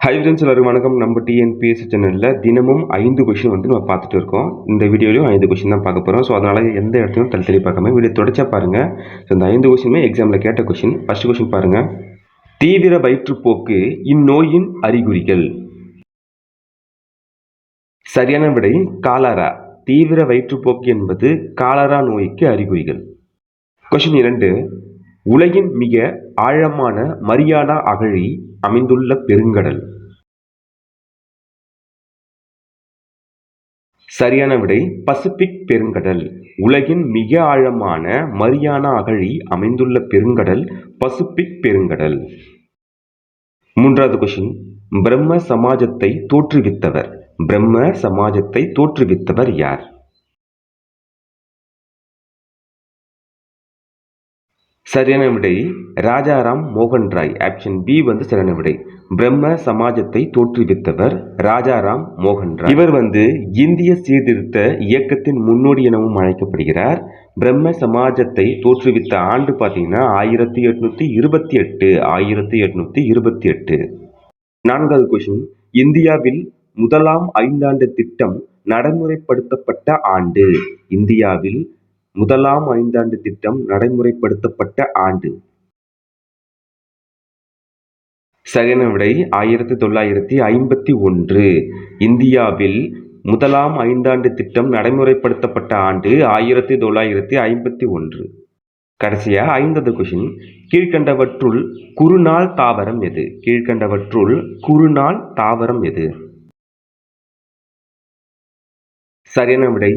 Hi friends, எல்லாருக்கும் வணக்கம். நம்ம டிஎன்பிஎஸ்சி சேனலில் தினமும் 5 கொஷின் நம்ம பார்த்துட்டு இருக்கோம். இந்த வீடியோலையும் 5 கொஷின் தான் பார்க்க போகிறோம். ஸோ அதனால் எந்த இடத்தையும் தள்ளி பார்க்காம வீடியோ தொடச்சா பாருங்கள். ஸோ இந்த 5 கொஷினுமே எக்ஸாமில் கேட்ட கொஷின். ஃபர்ஸ்ட் கொஷின் பாருங்கள். தீவிர வயிற்றுப்போக்கு இந்நோயின் அறிகுறிகள். சரியான விடை காலரா. தீவிர வயிற்றுப்போக்கு என்பது காலரா நோய்க்கு அறிகுறிகள். கொஷின் 2. உலகின் மிக ஆழமான மரியானா அகழி அமைந்துள்ள பெருங்கடல். சரியான விடை பசிபிக் பெருங்கடல். உலகின் மிக ஆழமான மரியானா அகழி அமைந்துள்ள பெருங்கடல் பசிபிக் பெருங்கடல். 3வது கொஷின். பிரம்ம சமாஜத்தை தோற்றுவித்தவர். பிரம்ம சமாஜத்தை தோற்றுவித்தவர் யார்? சரியான விடை ராஜாராம் மோகன் ராய். ஆப்ஷன் பி சரியான விடை. பிரம்ம சமாஜத்தை தோற்றுவித்தவர் ராஜாராம் மோகன் ராய். இவர் இந்திய சீர்திருத்த இயக்கத்தின் முன்னோடி எனவும் அழைக்கப்படுகிறார். பிரம்ம சமாஜத்தை தோற்றுவித்த ஆண்டு பார்த்தீங்கன்னா 1828. 1828. 4வது கொஸ்டின். இந்தியாவில் முதலாம் ஐந்தாண்டு திட்டம் நடைமுறைப்படுத்தப்பட்ட ஆண்டு. இந்தியாவில் முதலாம் ஐந்தாண்டு திட்டம் நடைமுறைப்படுத்தப்பட்ட ஆண்டு. சரியான விடை 1951. இந்தியாவில் முதலாம் ஐந்தாண்டு திட்டம் நடைமுறைப்படுத்தப்பட்ட ஆண்டு 1951. கடைசியா 5வது கொஷின். கீழ்கண்டவற்றுள் குறுநாள் தாவரம் எது? கீழ்கண்டவற்றுள் குறுநாள் தாவரம் எது? சரியான விடை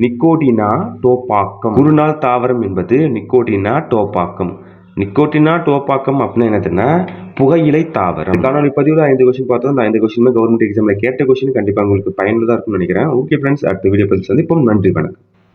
நிக்கோடினா டோபாக்கம். குறுநாள் தாவரம் என்பது நிக்கோடினா டோபாக்கம். நிக்கோட்டினா டோபாக்கம் அப்படின்னா என்னதுன்னா புகையிலை தாவரம். காணொலி பதிவில் 5 கொஸ்டின் பார்த்தோம். அந்த 5 கொஸ்டினுமே கவர்மெண்ட் எக்ஸாமில் கேட்ட கொஸ்டின் கண்டிப்பாக உங்களுக்கு பயனுள்ளதாக இருக்கும்னு நினைக்கிறேன். ஓகே ஃப்ரெண்ட்ஸ், அடுத்த வீடியோ பற்றி சந்திப்போம். நன்றி, வணக்கம்.